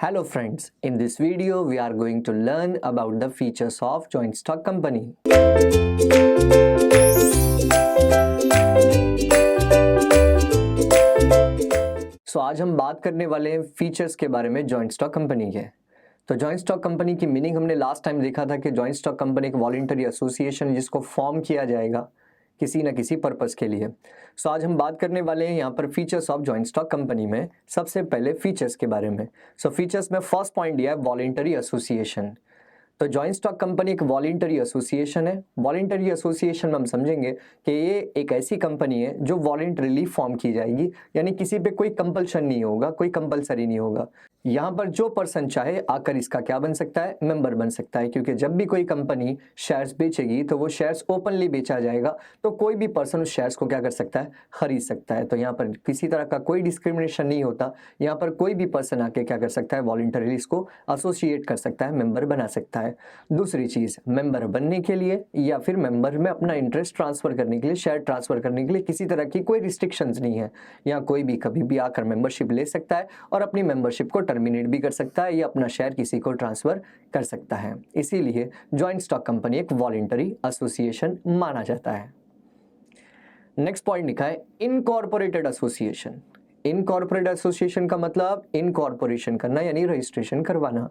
Hello friends, in this video we are going to learn about the features of joint stock company. आज हम बात करने वाले हैं फीचर्स के बारे में जॉइंट स्टॉक कंपनी के। तो जॉइंट स्टॉक कंपनी की मीनिंग हमने लास्ट टाइम देखा था कि जॉइंट स्टॉक कंपनी एक वॉलंटरी एसोसिएशन है जिसको फॉर्म किया जाएगा किसी न किसी पर्पस के लिए। आज हम बात करने वाले हैं यहाँ पर features of joint stock company में। सबसे पहले फीचर्स के बारे में। फीचर्स में फर्स्ट पॉइंट दिया है वॉलंटरी एसोसिएशन। तो जॉइंट स्टॉक कंपनी एक वॉलंटरी एसोसिएशन है। वॉलंटरी एसोसिएशन में हम समझेंगे कि ये एक ऐसी कंपनी है जो वॉलंटरीली फॉर्म की जाएगी, यानी किसी पे कोई कंपल्शन नहीं होगा, कोई कंपलसरी नहीं होगा। यहाँ पर जो पर्सन चाहे आकर इसका क्या बन सकता है, मेंबर बन सकता है, क्योंकि जब भी कोई कंपनी शेयर्स बेचेगी तो वो शेयर्स ओपनली बेचा जाएगा, तो कोई भी पर्सन उस शेयर्स को क्या कर सकता है, खरीद सकता है। तो यहाँ पर किसी तरह का कोई डिस्क्रिमिनेशन नहीं होता। यहाँ पर कोई भी पर्सन आके क्या कर सकता है, वॉलंटरीली इसको एसोसिएट कर सकता है, मेंबर बना सकता है। दूसरी चीज, मेंबर बनने के लिए या फिर मेंबर में अपना इंटरेस्ट ट्रांसफर करने के लिए, शेयर ट्रांसफर करने के लिए किसी तरह की कोई रिस्ट्रिक्शंस नहीं है। यहाँ कोई भी कभी भी आकर मेंबरशिप ले सकता है और अपनी मेंबरशिप को टर्मिनेट भी कर सकता है या अपना शेयर किसी को ट्रांसफर कर सकता है। इसीलिए जॉइंट स्टॉक कंपनी एक वॉलंटरी एसोसिएशन माना जाता है। नेक्स्ट पॉइंट लिखा है इनकॉर्पोरेटेड एसोसिएशन। इनकॉर्पोरेट एसोसिएशन का मतलब इनकॉर्पोरेशन करना यानी रजिस्ट्रेशन करवाना।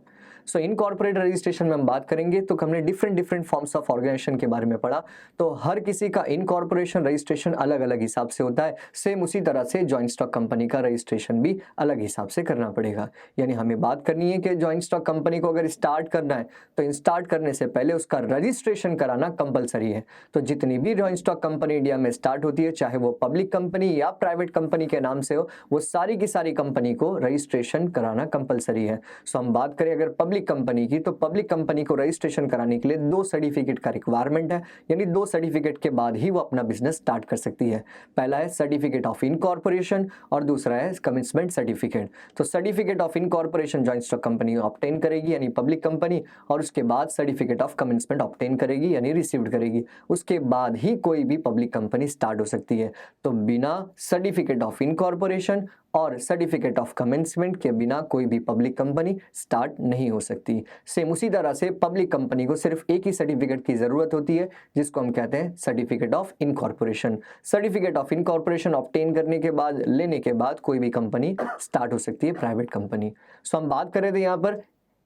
इनकॉर्पोरेट रजिस्ट्रेशन में हम बात करेंगे तो हमने डिफरेंट फॉर्म्स ऑफ ऑर्गेनाइजेशन के बारे में पढ़ा। तो हर किसी का इनकॉर्पोरेशन रजिस्ट्रेशन अलग अलग हिसाब से होता है। सेम उसी तरह से जॉइंट स्टॉक कंपनी का रजिस्ट्रेशन भी अलग हिसाब से करना पड़ेगा। यानी हमें बात करनी है कि जॉइंट स्टॉक कंपनी को अगर स्टार्ट करना है तो स्टार्ट करने से पहले उसका रजिस्ट्रेशन कराना कंपलसरी है। तो जितनी भी जॉइंट स्टॉक कंपनी इंडिया में स्टार्ट होती है, चाहे वो पब्लिक कंपनी या प्राइवेट कंपनी के नाम से हो, वो सारी की सारी कंपनी को रजिस्ट्रेशन कराना कंपलसरी है। हम बात करें अगर पब्लिक कंपनी की, तो पब्लिक कंपनी को रजिस्ट्रेशन कराने के लिए 2 सर्टिफिकेट का रिक्वायरमेंट है, यानी 2 सर्टिफिकेट के बाद ही वो अपना बिजनेस स्टार्ट कर सकती है। पहला है सर्टिफिकेट ऑफ इनकॉर्पोरेशन और दूसरा है कमिटमेंट सर्टिफिकेट। तो certificate of incorporation joint stock company obtain करेगी यानी पब्लिक कंपनी, और उसके बाद सर्टिफिकेट ऑफ कमिटमेंट ऑब्टेन करेगी यानी रिसीव्ड करेगी। उसके बाद ही कोई भी पब्लिक कंपनी स्टार्ट हो सकती है। तो बिना सर्टिफिकेट ऑफ इनकॉर्पोरेशन और सर्टिफिकेट ऑफ कमेंसमेंट के बिना कोई भी पब्लिक कंपनी स्टार्ट नहीं हो सकती। सेम उसी तरह से पब्लिक कंपनी को सिर्फ एक ही सर्टिफिकेट की जरूरत होती है, जिसको हम कहते हैं certificate of incorporation. Certificate of incorporation obtain करने के बाद, लेने के बाद कोई भी कंपनी स्टार्ट हो सकती है, प्राइवेट कंपनी। हम बात कर रहे थे यहाँ पर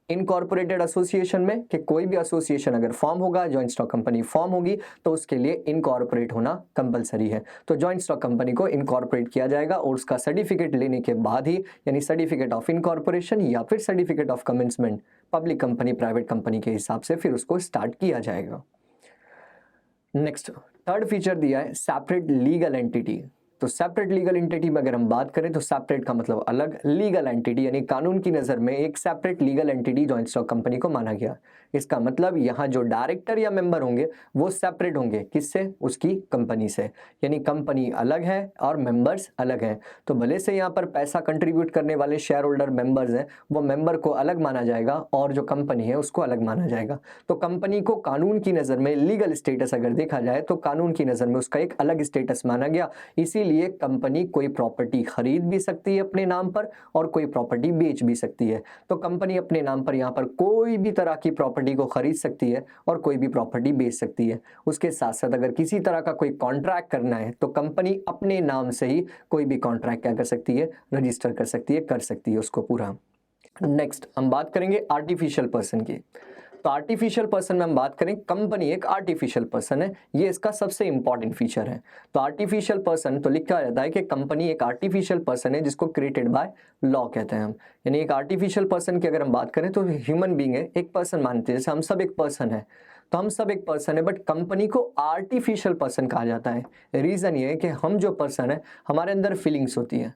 इनकॉर्पोरेटेड एसोसिएशन में कि कोई भी एसोसिएशन अगर फॉर्म होगा, जॉइंट स्टॉक कंपनी फॉर्म होगी, तो उसके लिए इनकॉर्पोरेट होना कंपलसरी है। तो जॉइंट स्टॉक कंपनी को इनकॉर्पोरेट किया जाएगा और उसका सर्टिफिकेट लेने के बाद ही, यानी सर्टिफिकेट ऑफ इनकॉर्पोरेशन या फिर certificate of commencement, public company private company के हिसाब से फिर उसको स्टार्ट किया जाएगा। नेक्स्ट थर्ड फीचर दिया है सेपरेट लीगल एंटिटी। तो सेपरेट लीगल एंटिटी में अगर हम बात करें तो सेपरेट का मतलब अलग, लीगल एंटिटी यानी कानून की नज़र में एक separate legal entity joint stock company को माना गया। इसका मतलब यहाँ जो डायरेक्टर या मेंबर होंगे वो सेपरेट होंगे, किससे, उसकी कंपनी से, यानी कंपनी अलग है और मेंबर्स अलग हैं। तो भले से यहाँ पर पैसा कंट्रीब्यूट करने वाले शेयर होल्डर मेंबर्स हैं, वो मेंबर को अलग माना जाएगा और जो कंपनी है उसको अलग माना जाएगा। तो कंपनी को कानून की नज़र में लीगल स्टेटस अगर देखा जाए तो कानून की नज़र में उसका एक अलग स्टेटस माना गया। इसीलिए कंपनी कोई प्रॉपर्टी खरीद भी सकती है अपने नाम पर और कोई प्रॉपर्टी बेच भी सकती है। तो कंपनी अपने नाम पर यहाँ पर कोई भी तरह की प्रॉपर्टी को खरीद सकती है और कोई भी प्रॉपर्टी बेच सकती है। उसके साथ साथ अगर किसी तरह का कोई कॉन्ट्रैक्ट करना है तो कंपनी अपने नाम से ही कोई भी कॉन्ट्रैक्ट क्या कर सकती है, रजिस्टर कर सकती है उसको पूरा। नेक्स्ट हम बात करेंगे आर्टिफिशियल पर्सन की। तो आर्टिफिशियल पर्सन में हम बात करें, कंपनी एक आर्टिफिशियल पर्सन है, ये इसका सबसे इंपॉर्टेंट फीचर है। तो आर्टिफिशियल पर्सन तो लिखा जाता है कि कंपनी एक आर्टिफिशियल पर्सन है जिसको क्रिएटेड बाय लॉ कहते हैं हम। यानी एक आर्टिफिशियल पर्सन की अगर हम बात करें तो ह्यूमन बीइंग है, एक पर्सन मानते हैं, जैसे हम सब एक पर्सन है, तो हम सब एक पर्सन है, बट कंपनी को आर्टिफिशियल पर्सन कहा जाता है। रीजन ये है कि हम जो पर्सन है हमारे अंदर फीलिंग्स होती है,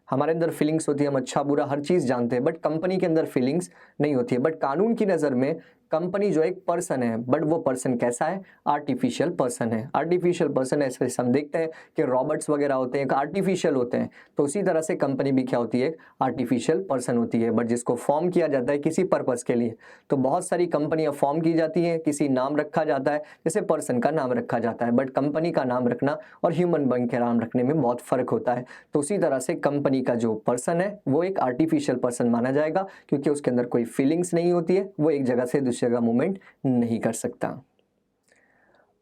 हम अच्छा बुरा हर चीज़ जानते हैं, बट कंपनी के अंदर फीलिंग्स नहीं होती है। बट कानून की नज़र में कंपनी जो एक पर्सन है, बट वो पर्सन कैसा है? आर्टिफिशियल पर्सन है। आर्टिफिशियल पर्सन ऐसे हम देखते हैं कि रॉबर्ट्स वगैरह होते हैं, आर्टिफिशियल होते हैं, तो उसी तरह से कंपनी भी क्या होती है? एक आर्टिफिशियल पर्सन होती है, बट जिसको फॉर्म किया जाता है किसी पर्पस के लिए। तो बहुत सारी कंपनियां फॉर्म की जाती हैं, किसी नाम रखा जाता है, जैसे पर्सन का नाम रखा जाता है, बट कंपनी का नाम रखना और ह्यूमन बीइंग के नाम रखने में बहुत फर्क होता है। तो उसी तरह से कंपनी का जो पर्सन है वो एक आर्टिफिशियल पर्सन माना जाएगा, क्योंकि उसके अंदर कोई फीलिंग्स नहीं होती है, वो एक जगह से दूसरी जगह मूवमेंट नहीं कर सकता।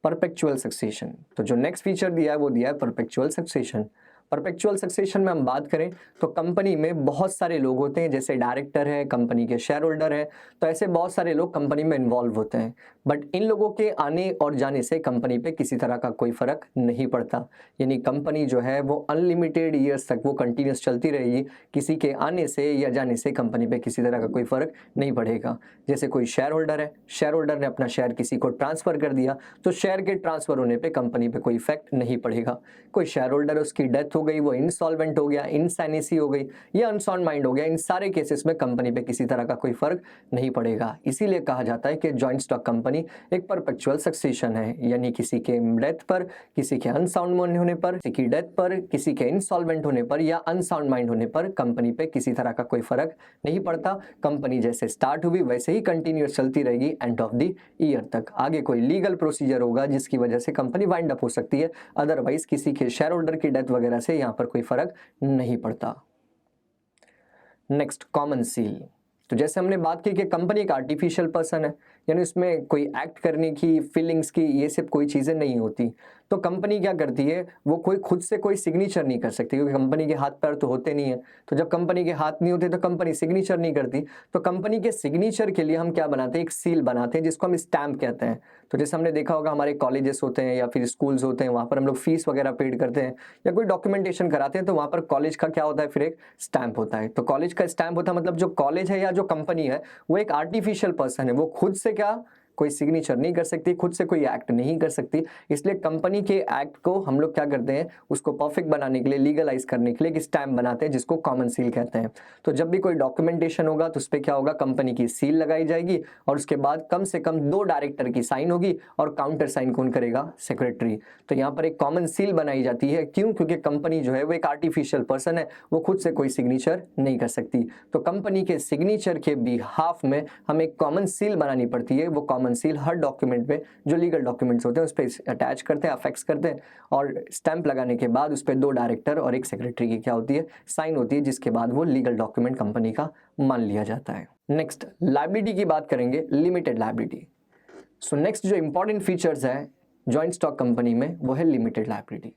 परपेचुअल सक्सेशन, तो जो नेक्स्ट फीचर दिया है वो दिया है परपेचुअल सक्सेशन। परपेचुअल सक्सेशन में हम बात करें तो कंपनी में बहुत सारे लोग होते हैं, जैसे डायरेक्टर है, कंपनी के शेयर होल्डर है, तो ऐसे बहुत सारे लोग कंपनी में इन्वॉल्व होते हैं। बट इन लोगों के आने और जाने से कंपनी पे किसी तरह का कोई फर्क नहीं पड़ता, यानी कंपनी जो है वो अनलिमिटेड ईयर्स तक वो कंटिन्यूस चलती रहेगी, किसी के आने से या जाने से कंपनी पे किसी तरह का कोई फर्क नहीं पड़ेगा। जैसे कोई शेयर होल्डर है, शेयर होल्डर ने अपना शेयर किसी को ट्रांसफर कर दिया, तो शेयर के ट्रांसफर होने पे कंपनी पे कोई इफेक्ट नहीं पड़ेगा। कोई शेयर होल्डर, उसकी डेथ हो गई, वो इंसॉल्वेंट हो गया, इनसैनेसी हो गई या अनसाउंड माइंड हो गया, इन सारे केसेस में कंपनी पे किसी तरह का कोई फर्क नहीं पड़ेगा। इसीलिए कहा जाता है कि जॉइंट स्टॉक कंपनी एक परपेचुअल सक्सेशन है, यानी किसी के डेथ पर, किसी के अनसाउंड माइंड होने पर, किसी की डेथ पर, किसी के इंसॉल्वेंट होने पर या अनसाउंड माइंड होने पर कंपनी पे किसी तरह का कोई फर्क नहीं पड़ता। कंपनी जैसे स्टार्ट हुई वैसे ही कंटिन्यूस चलती रहेगी एंड ऑफ द ईयर तक। आगे कोई लीगल प्रोसीजर होगा जिसकी वजह से कंपनी वाइंड अप हो सकती है, अदरवाइज किसी के शेयर होल्डर की डेथ वगैरह से यहाँ पर कोई फर्क नहीं पड़ता। Next, common seal. तो जैसे हमने बात की कि कंपनी एक आर्टिफिशियल पर्सन है, यानी उसमें कोई एक्ट करने की, फीलिंग्स की, ये सब कोई चीज़ें नहीं होती। तो कंपनी क्या करती है, वो कोई खुद से कोई सिग्नेचर नहीं कर सकती, क्योंकि कंपनी के हाथ पैर तो होते नहीं है। तो जब कंपनी के हाथ नहीं होते तो कंपनी सिग्नेचर नहीं करती। तो कंपनी के सिग्नेचर के लिए हम क्या बनाते हैं? एक सील बनाते हैं, जिसको हम स्टैम्प कहते हैं। तो जैसे हमने देखा होगा, हमारे कॉलेजेस होते हैं या फिर स्कूल्स होते हैं, वहाँ पर हम लोग फीस वगैरह पेड करते हैं या कोई डॉक्यूमेंटेशन कराते हैं, तो वहाँ पर कॉलेज का क्या होता है? फिर एक स्टैम्प होता है। तो कॉलेज का स्टैम्प होता है, मतलब जो कॉलेज है या जो कंपनी है वो एक आर्टिफिशियल पर्सन है, वो खुद से क्या कोई सिग्नेचर नहीं कर सकती, खुद से कोई एक्ट नहीं कर सकती। इसलिए कंपनी के एक्ट को हम लोग क्या करते हैं, उसको परफेक्ट बनाने के लिए, लीगलाइज करने के लिए एक स्टैम्प बनाते हैं, जिसको कॉमन सील कहते हैं। तो जब भी कोई डॉक्यूमेंटेशन होगा तो उस पर क्या होगा? कंपनी की सील लगाई जाएगी और उसके बाद कम से कम 2 डायरेक्टर की साइन होगी और काउंटर साइन कौन करेगा? सेक्रेटरी। तो यहाँ पर एक कॉमन सील बनाई जाती है। क्यों? क्योंकि कंपनी जो है वो एक आर्टिफिशियल पर्सन है, वो खुद से कोई सिग्नेचर नहीं कर सकती। तो कंपनी के सिग्नेचर के बिहाफ में हमें एक कॉमन सील बनानी पड़ती है। वो कॉमन सील हर डॉक्यूमेंट में, जो लीगल डॉक्यूमेंट्स होते हैं उस पर अटैच करते हैं, अफेक्स करते हैं, और स्टैंप लगाने के बाद उस पर 2 डायरेक्टर और एक सेक्रेटरी की क्या होती है? साइन होती है, जिसके बाद वो लीगल डॉक्यूमेंट कंपनी का मान लिया जाता है। नेक्स्ट, लायबिलिटी की बात करेंगे, लिमिटेड लायबिलिटी। सो नेक्स्ट जो इंपॉर्टेंट फीचर्स है जॉइंट स्टॉक कंपनी में वो है लिमिटेड लायबिलिटी।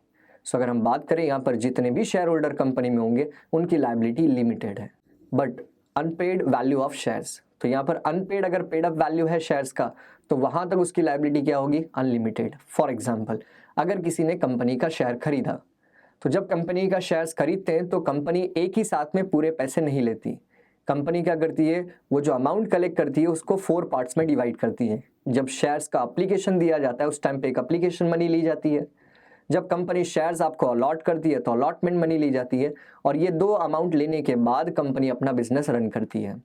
सो अगर हम बात करें, यहाँ पर जितने भी शेयर होल्डर कंपनी में होंगे उनकी लायबिलिटी लिमिटेड है, but unpaid value of shares. तो यहाँ पर अनपेड अगर पेड अप वैल्यू है शेयर्स का, तो वहां तक उसकी लायबिलिटी क्या होगी? अनलिमिटेड। फॉर एग्जांपल, अगर किसी ने कंपनी का शेयर खरीदा, तो जब कंपनी का शेयर्स खरीदते हैं तो कंपनी एक ही साथ में पूरे पैसे नहीं लेती। कंपनी क्या करती है, वो जो अमाउंट कलेक्ट करती है उसको 4 पार्ट्स में डिवाइड करती है। जब शेयर्स का एप्लीकेशन दिया जाता है उस टाइम पे एक एप्लीकेशन मनी ली जाती है। जब कंपनी शेयर्स आपको अलॉट करती है तो अलॉटमेंट मनी ली जाती है, और ये 2 अमाउंट लेने के बाद कंपनी अपना बिजनेस रन करती है।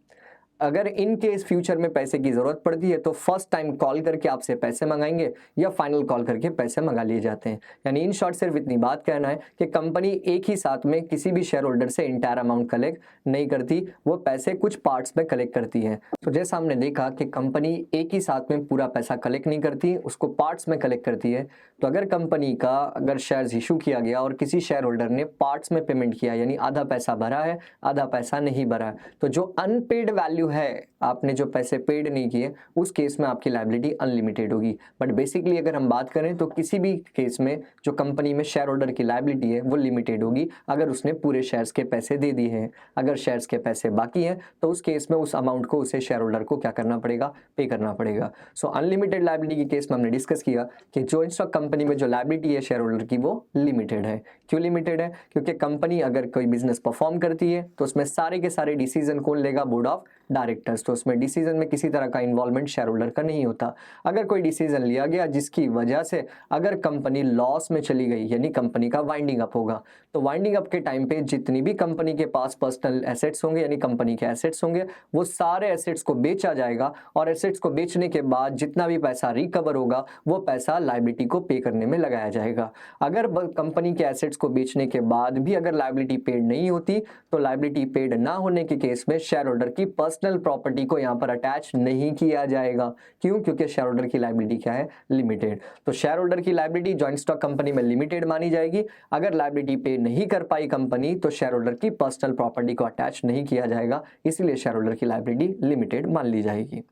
अगर इन केस फ्यूचर में पैसे की जरूरत पड़ती है तो फर्स्ट टाइम कॉल करके आपसे पैसे मंगाएंगे या फाइनल कॉल करके पैसे मंगा लिए जाते हैं। यानी इन शॉर्ट सिर्फ इतनी बात कहना है कि कंपनी एक ही साथ में किसी भी शेयर होल्डर से इंटायर अमाउंट कलेक्ट नहीं करती, वो पैसे कुछ पार्ट्स में कलेक्ट करती है। तो जैसा हमने देखा कि कंपनी एक ही साथ में पूरा पैसा कलेक्ट नहीं करती, उसको पार्ट्स में कलेक्ट करती है। तो अगर कंपनी का अगर शेयर्स इशू किया गया और किसी शेयर होल्डर ने पार्ट्स में पेमेंट किया, यानी आधा पैसा भरा है आधा पैसा नहीं भरा है, तो जो अनपेड वैल्यू है, आपने जो पैसे पेड नहीं किए, उस केस में आपकी लायबिलिटी अनलिमिटेड होगी। बट बेसिकली अगर हम बात करें तो किसी भी केस में जो कंपनी में शेयर होल्डर की लायबिलिटी है वो लिमिटेड होगी, अगर उसने पूरे शेयर्स के पैसे दे दिए हैं। अगर शेयर्स के पैसे बाकी हैं तो उस केस में उस अमाउंट को उसे शेयर होल्डर को क्या करना पड़ेगा? पे करना पड़ेगा। सो अनलिमिटेड लायबिलिटी के केस में हमने डिस्कस किया कि जॉइंट स्टॉक कंपनी में जो लायबिलिटी है शेयर होल्डर की वो लिमिटेड है। क्यों लिमिटेड है? क्योंकि कंपनी अगर कोई बिजनेस परफॉर्म करती है तो उसमें सारे के सारे डिसीजन कौन लेगा? Board of directors. तो उसमें डिसीजन में किसी तरह का इन्वॉल्वमेंट शेयर होल्डर का नहीं होता। अगर कोई डिसीजन लिया गया जिसकी वजह से अगर कंपनी लॉस में चली गई, यानी कंपनी का वाइंडिंग अप होगा, तो वाइंडिंग अप के टाइम पे जितनी भी कंपनी के पास पर्सनल एसेट्स होंगे, यानी कंपनी के एसेट्स होंगे, वो सारे एसेट्स को बेचा जाएगा और एसेट्स को बेचने के बाद जितना भी पैसा रिकवर होगा वो पैसा लायबिलिटी को पे करने में लगाया जाएगा। अगर कंपनी के एसेट्स को बेचने के बाद भी अगर लायबिलिटी पेड नहीं होती तो लायबिलिटी पेड ना होने के केस में शेयर होल्डर की पर्सनल प्रॉपर्टी को यहां पर अटैच नहीं किया जाएगा। क्यों? क्योंकि शेयर होल्डर की लायबिलिटी क्या है? लिमिटेड। तो शेयर होल्डर की लायबिलिटी जॉइंट स्टॉक कंपनी में लिमिटेड मानी जाएगी। अगर लायबिलिटी पे नहीं कर पाई कंपनी तो शेयर होल्डर की पर्सनल प्रॉपर्टी को अटैच नहीं किया जाएगा, इसलिए शेयर होल्डर की लायबिलिटी लिमिटेड मान ली जाएगी।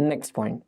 Next point,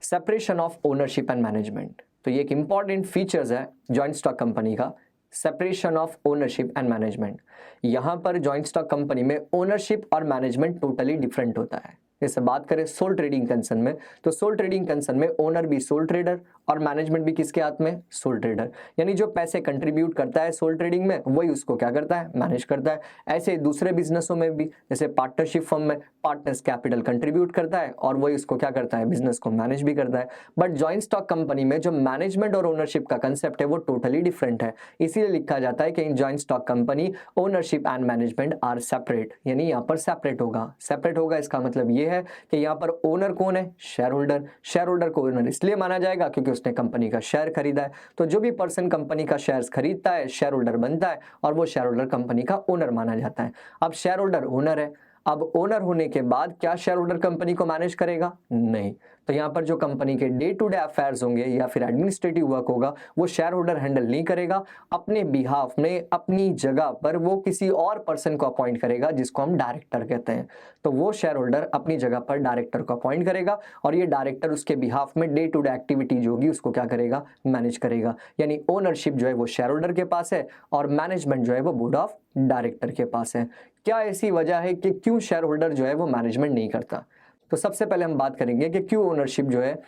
separation of ownership and management. तो ये एक इंपॉर्टेंट फीचर्स है जॉइंट स्टॉक कंपनी का, separation of ownership and management. यहां पर जॉइंट स्टॉक कंपनी में ओनरशिप और मैनेजमेंट टोटली डिफरेंट होता है। जैसे बात करें सोल ट्रेडिंग कंसर्न में, तो सोल ट्रेडिंग कंसर्न में ओनर भी सोल ट्रेडर और मैनेजमेंट भी किसके हाथ में? Soul trader. यानी जो पैसे कंट्रीब्यूट करता है सोल ट्रेडिंग में वही उसको क्या करता है? मैनेज करता है। ऐसे दूसरे बिजनेसों में भी, जैसे पार्टनरशिप फर्म में पार्टनर्स कैपिटल कंट्रीब्यूट करता है और वही उसको क्या करता है? बिजनेस को मैनेज भी करता है। बट जॉइंट स्टॉक कंपनी में जो मैनेजमेंट और ओनरशिप का कंसेप्ट है वो टोटली डिफरेंट है। इसीलिए लिखा जाता है कि in joint stock company ownership and management are separate, यानी यहाँ पर सेपरेट होगा। सेपरेट होगा इसका मतलब ये है कि यहाँ पर ओनर कौन है? Share holder. शेयर होल्डर को ओनर इसलिए माना जाएगा क्योंकि उसने कंपनी का शेयर खरीदा है। तो जो भी पर्सन कंपनी का शेयर खरीदता है शेयर होल्डर बनता है और वो शेयर होल्डर कंपनी का ओनर माना जाता है। अब शेयर होल्डर ओनर है, अब ओनर होने के बाद क्या शेयर होल्डर कंपनी को मैनेज करेगा? नहीं। तो यहाँ पर जो कंपनी के डे टू डे अफेयर्स होंगे या फिर एडमिनिस्ट्रेटिव वर्क होगा वो शेयर होल्डर हैंडल नहीं करेगा। अपने बिहाफ में अपनी जगह पर वो किसी और पर्सन को अपॉइंट करेगा जिसको हम डायरेक्टर कहते हैं। तो वो शेयर होल्डर अपनी जगह पर डायरेक्टर को अपॉइंट करेगा और ये डायरेक्टर उसके बिहाफ में डे टू डे एक्टिविटी जो होगी उसको क्या करेगा? मैनेज करेगा। यानी ओनरशिप जो है वो शेयर होल्डर के पास है और मैनेजमेंट जो है वो बोर्ड ऑफ डायरेक्टर के पास है। क्या ऐसी वजह है कि क्यों शेयर होल्डर जो है वो मैनेजमेंट नहीं करता? तो सबसे पहले हम बात करेंगे कि क्यों ओनरशिप जो है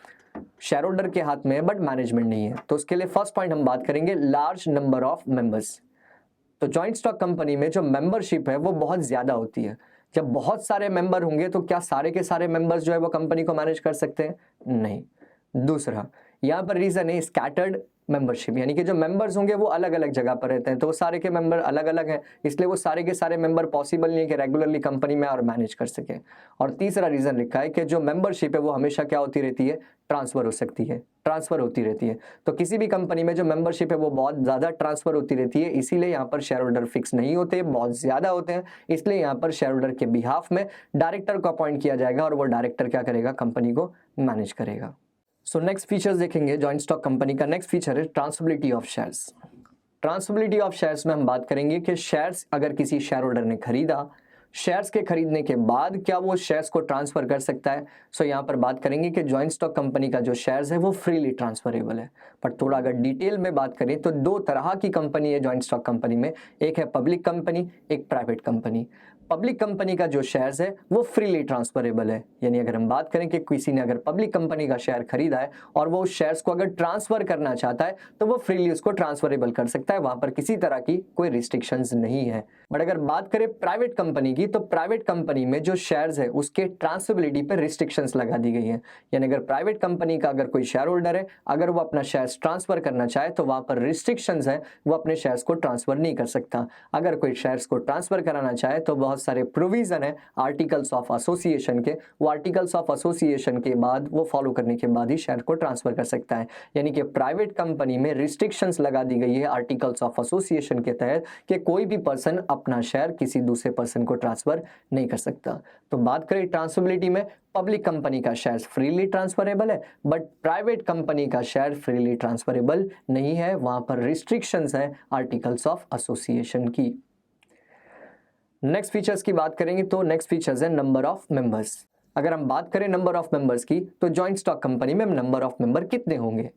शेयर होल्डर के हाथ में है बट मैनेजमेंट नहीं है। तो उसके लिए फर्स्ट पॉइंट हम बात करेंगे लार्ज नंबर ऑफ मेंबर्स। तो जॉइंट स्टॉक कंपनी में जो मेंबरशिप है वो बहुत ज्यादा होती है। जब बहुत सारे मेंबर होंगे तो क्या सारे के सारे मेंबर्स जो है वो कंपनी को मैनेज कर सकते हैं? नहीं। दूसरा, यहाँ पर रीजन है स्कैटर्ड मेंबरशिप, यानी कि जो मेंबर्स होंगे वो अलग अलग जगह पर रहते हैं, तो वो सारे के मेंबर अलग अलग हैं, इसलिए वो सारे के सारे मेंबर पॉसिबल नहीं है कि रेगुलरली कंपनी में और मैनेज कर सके। और तीसरा रीजन लिखा है कि जो मेंबरशिप है वो हमेशा क्या होती रहती है? ट्रांसफर हो सकती है, ट्रांसफर होती रहती है। तो किसी भी कंपनी में जो मेंबरशिप है वो बहुत ज्यादा ट्रांसफर होती रहती है, इसीलिए यहाँ पर शेयर होल्डर फिक्स नहीं होते, बहुत ज्यादा होते हैं। इसलिए यहाँ पर शेयर होल्डर के बिहाफ में डायरेक्टर को अपॉइंट किया जाएगा और वो डायरेक्टर क्या करेगा? कंपनी को मैनेज करेगा। सो नेक्स्ट फीचर्स देखेंगे जॉइंट स्टॉक कंपनी का। नेक्स्ट फीचर है transferability of shares. Transferability of shares में हम बात करेंगे कि शेयर्स अगर किसी शेयर होल्डर ने खरीदा, शेयर्स के खरीदने के बाद क्या वो शेयर्स को ट्रांसफर कर सकता है? सो यहाँ पर बात करेंगे कि जॉइंट स्टॉक कंपनी का जो शेयर्स है वो फ्रीली ट्रांसफरेबल है। पर थोड़ा अगर डिटेल में बात करें तो दो तरह की कंपनी है जॉइंट स्टॉक कंपनी में, एक है पब्लिक कंपनी, एक प्राइवेट कंपनी। पब्लिक कंपनी का जो शेयर्स है वो फ्रीली ट्रांसफरेबल है, यानी अगर हम बात करें कि किसी ने अगर पब्लिक कंपनी का शेयर खरीदा है और वो उस शेयर्स को अगर ट्रांसफर करना चाहता है तो वो फ्रीली उसको ट्रांसफरेबल कर सकता है, वहां पर किसी तरह की कोई रिस्ट्रिक्शंस नहीं है। बट अगर बात करें प्राइवेट कंपनी की, तो प्राइवेट कंपनी में जो शेयर्स है उसके ट्रांसफरेबिलिटी पर रिस्ट्रिक्शंस लगा दी गई है। यानी अगर प्राइवेट कंपनी का अगर कोई शेयर होल्डर है, अगर वो अपना शेयर्स ट्रांसफर करना चाहे तो वहां पर रिस्ट्रिक्शंस है, वो अपने शेयर्स को ट्रांसफर नहीं कर सकता। अगर कोई शेयर्स को ट्रांसफर कराना चाहे तो बहुत सारे प्रोविजन है आर्टिकल्स ऑफ एसोसिएशन के, वो आर्टिकल्स ऑफ एसोसिएशन के बाद वो फॉलो करने के बाद ही शेयर को ट्रांसफर कर सकता है। यानी कि प्राइवेट कंपनी में रिस्ट्रिक्शंस लगा दी गई है आर्टिकल्स ऑफ एसोसिएशन के तहत कि कोई भी पर्सन अपना शेयर किसी दूसरे पर्सन को ट्रांसफर नहीं कर सकता। तो बात करें ट्रांसफरेबिलिटी में, पब्लिक कंपनी का शेयर फ्रीली ट्रांसफरेबल है बट प्राइवेट कंपनी का शेयर फ्रीली ट्रांसफरेबल नहीं है, वहां पर रिस्ट्रिक्शंस है आर्टिकल्स ऑफ एसोसिएशन की। नेक्स्ट फीचर्स की बात करेंगे तो नेक्स्ट फीचर्स है नंबर ऑफ मेंबर्स। अगर हम बात करें नंबर ऑफ मेंबर्स की तो जॉइंट स्टॉक कंपनी में नंबर ऑफ मेंबर कितने होंगे?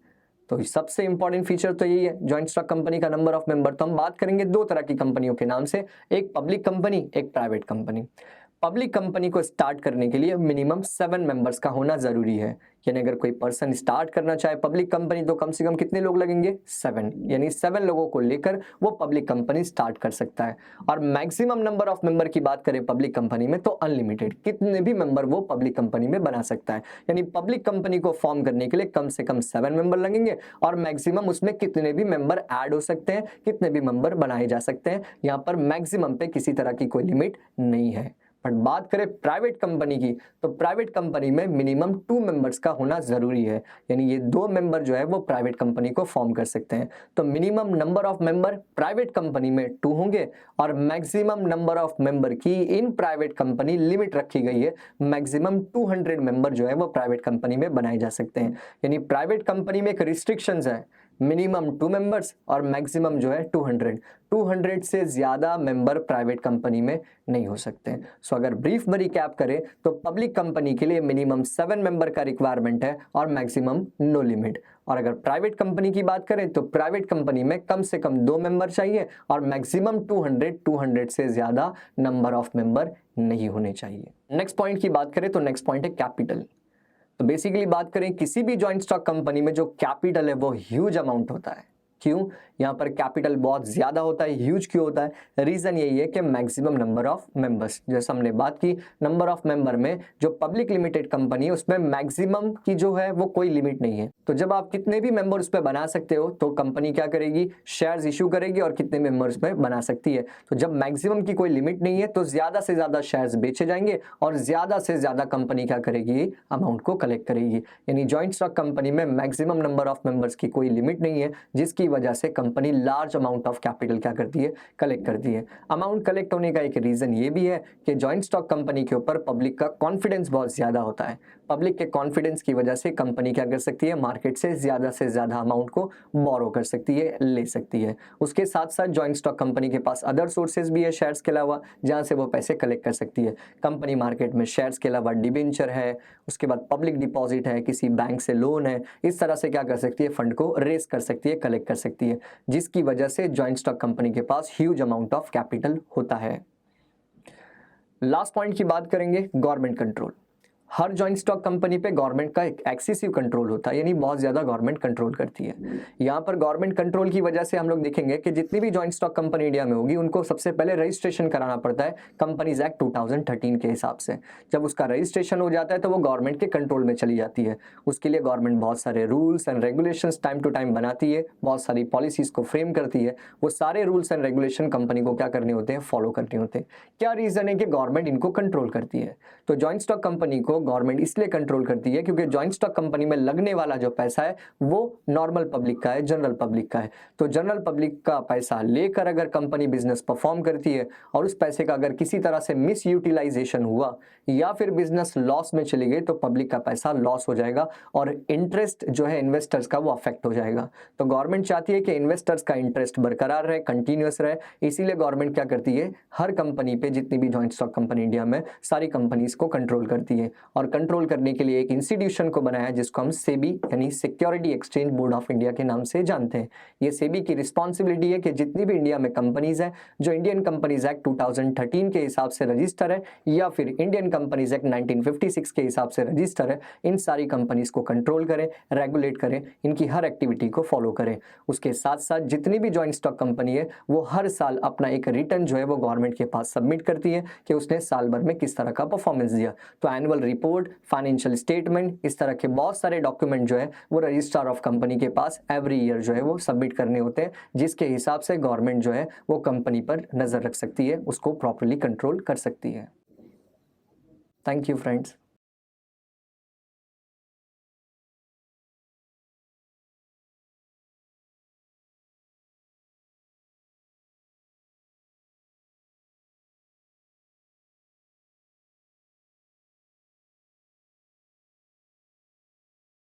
तो सबसे इंपॉर्टेंट फीचर तो यही है जॉइंट स्टॉक कंपनी का नंबर ऑफ मेंबर। तो हम बात करेंगे दो तरह की कंपनियों के नाम से, एक पब्लिक कंपनी, एक प्राइवेट कंपनी। पब्लिक कंपनी को स्टार्ट करने के लिए मिनिमम 7 मेंबर्स का होना जरूरी है। यानी अगर कोई पर्सन स्टार्ट करना चाहे पब्लिक कंपनी तो कम से कम कितने लोग लगेंगे? 7, यानी 7 लोगों को लेकर वो पब्लिक कंपनी स्टार्ट कर सकता है। और मैक्सिमम नंबर ऑफ मेंबर की बात करें पब्लिक कंपनी में तो अनलिमिटेड, कितने भी मेंबर वो पब्लिक कंपनी में बना सकता है। यानी पब्लिक कंपनी को फॉर्म करने के लिए कम से कम 7 मेंबर लगेंगे और मैक्सिमम उसमें कितने भी मेंबर ऐड हो सकते हैं, कितने भी मेंबर बनाए जा सकते हैं। यहाँ पर मैक्सिमम पे किसी तरह की कोई लिमिट नहीं है। बट बात करें प्राइवेट कंपनी की तो प्राइवेट कंपनी में मिनिमम 2 मेंबर्स का होना जरूरी है। यानी ये 2 मेंबर जो है वो प्राइवेट कंपनी को फॉर्म कर सकते हैं। तो minimum number of member private company में 2 होंगे और मैक्सिमम नंबर ऑफ मेंबर की इन प्राइवेट कंपनी लिमिट रखी गई है, मैक्सिमम 200 मेंबर जो है वो प्राइवेट कंपनी में बनाए जा सकते हैं। यानी प्राइवेट कंपनी में एक रिस्ट्रिक्शंस है, मिनिमम 2 मेंबर्स और मैक्सिमम जो है 200 से ज्यादा मेंबर प्राइवेट कंपनी में नहीं हो सकते। सो अगर ब्रीफ में रिकैप करें तो पब्लिक कंपनी के लिए मिनिमम 7 मेंबर का रिक्वायरमेंट है और मैक्सिमम नो लिमिट। और अगर प्राइवेट कंपनी की बात करें तो प्राइवेट कंपनी में कम से कम 2 मेंबर चाहिए और मैक्सिमम 200 से ज्यादा नंबर ऑफ मेंबर नहीं होने चाहिए। नेक्स्ट पॉइंट की बात करें तो नेक्स्ट पॉइंट है कैपिटल। तो बेसिकली बात करें किसी भी जॉइंट स्टॉक कंपनी में जो कैपिटल है वो ह्यूज अमाउंट होता है। क्यों? यहाँ पर कैपिटल बहुत ज्यादा होता है। ह्यूज क्यों होता है? रीजन यही है कि मैक्सिमम नंबर ऑफ मेंबर्स, जैसे हमने बात की नंबर ऑफ मेंबर में जो पब्लिक लिमिटेड कंपनी है उसमें मैक्सिमम की जो है वो कोई लिमिट नहीं है। तो जब आप कितने भी मेंबर उस पर बना सकते हो तो कंपनी क्या करेगी? शेयर्स इशू करेगी और कितने मेंबर उसमें बना सकती है। तो जब मैक्सिमम की कोई लिमिट नहीं है तो ज्यादा से ज्यादा शेयर्स बेचे जाएंगे और ज्यादा से ज्यादा कंपनी क्या करेगी? अमाउंट को कलेक्ट करेगी। यानी जॉइंट स्टॉक कंपनी में मैक्सिमम नंबर ऑफ मेंबर्स की कोई लिमिट नहीं है, जिसकी वजह से company large amount of capital क्या करती है? कलेक्ट करती है। अमाउंट कलेक्ट होने का एक रीजन ये भी है कि जॉइंट स्टॉक कंपनी के ऊपर पब्लिक का कॉन्फिडेंस बहुत ज्यादा होता है। पब्लिक के कॉन्फिडेंस की वजह से कंपनी क्या कर सकती है? मार्केट से ज्यादा अमाउंट को बोरो कर सकती है, ले सकती है। उसके साथ साथ जॉइंट स्टॉक कंपनी के पास अदर सोर्सेज भी है शेयर्स के अलावा, जहां से वो पैसे कलेक्ट कर सकती है। कंपनी मार्केट में शेयर्स के अलावा डिबेंचर है, उसके बाद पब्लिक डिपॉजिट है, किसी बैंक से लोन है, इस तरह से क्या कर सकती है? फंड को रेस कर सकती है, कलेक्ट कर सकती है, जिसकी वजह से जॉइंट स्टॉक कंपनी के पास ह्यूज अमाउंट ऑफ कैपिटल होता है। लास्ट पॉइंट की बात करेंगे, गवर्नमेंट कंट्रोल। हर जॉइंट स्टॉक कंपनी पे गवर्नमेंट का एक एक्सेसिव कंट्रोल होता है, यानी बहुत ज्यादा गवर्नमेंट कंट्रोल करती है। यहाँ पर गवर्नमेंट कंट्रोल की वजह से हम लोग देखेंगे कि जितनी भी जॉइंट स्टॉक कंपनी इंडिया में होगी उनको सबसे पहले रजिस्ट्रेशन कराना पड़ता है कंपनीज एक्ट 2013 के हिसाब से। जब उसका रजिस्ट्रेशन हो जाता है तो वो गवर्नमेंट के कंट्रोल में चली जाती है। उसके लिए गवर्नमेंट बहुत सारे rules and regulations time to time बनाती है, बहुत सारी पॉलिसीज को फ्रेम करती है। वो सारे रूल्स एंड रेगुलेशन कंपनी को क्या करने होते हैं? फॉलो करने होते हैं। क्या रीजन है कि गवर्नमेंट इनको कंट्रोल करती है? तो जॉइंट स्टॉक कंपनी को गवर्नमेंट इसलिए कंट्रोल करती है क्योंकि जॉइंट स्टॉक कंपनी में लगने वाला जो पैसा है वो नॉर्मल पब्लिक का है, जनरल पब्लिक का है। तो जनरल पब्लिक का पैसा लेकर अगर कंपनी बिजनेस परफॉर्म करती है और उस पैसे का अगर किसी तरह से मिस यूटिलाइजेशन हुआ या फिर बिजनेस लॉस में चली गई तो पब्लिक का पैसा लॉस हो जाएगा और इंटरेस्ट जो है इन्वेस्टर्स का वो अफेक्ट हो जाएगा। तो गवर्नमेंट चाहती है कि इन्वेस्टर्स का इंटरेस्ट बरकरार रहे, कंटिन्यूअस रहे, इसीलिए गवर्नमेंट क्या करती है? हर कंपनी पे, जितनी भी जॉइंट स्टॉक कंपनी इंडिया में, सारी कंपनीज को कंट्रोल करती है। और कंट्रोल करने के लिए एक इंस्टीट्यूशन को बनाया जिसको हम सेबी यानी security exchange board of India के नाम से जानते हैं। ये सेबी की रिस्पॉन्सिबिलिटी है कि जितनी भी इंडिया में कंपनीज है जो इंडियन कंपनीज एक्ट 2013 के हिसाब से रजिस्टर है या फिर इंडियन कंपनीज एक्ट 1956 के हिसाब से रजिस्टर है, इन सारी कंपनीज को कंट्रोल करें, रेगुलेट करें, इनकी हर एक्टिविटी को फॉलो करें। उसके साथ साथ जितनी भी जॉइंट स्टॉक कंपनी है वो हर साल अपना एक रिटर्न जो है वो गवर्नमेंट के पास सबमिट करती है कि उसने साल भर में किस तरह का परफॉर्मेंस दिया। तो एनुअल रिपोर्ट, फाइनेंशियल स्टेटमेंट, इस तरह के बहुत सारे डॉक्यूमेंट जो है वो रजिस्ट्रार ऑफ कंपनी के पास एवरी ईयर जो है वो सबमिट करने होते हैं, जिसके हिसाब से गवर्नमेंट जो है वो कंपनी पर नजर रख सकती है, उसको प्रॉपर्ली कंट्रोल कर सकती है। Thank you friends.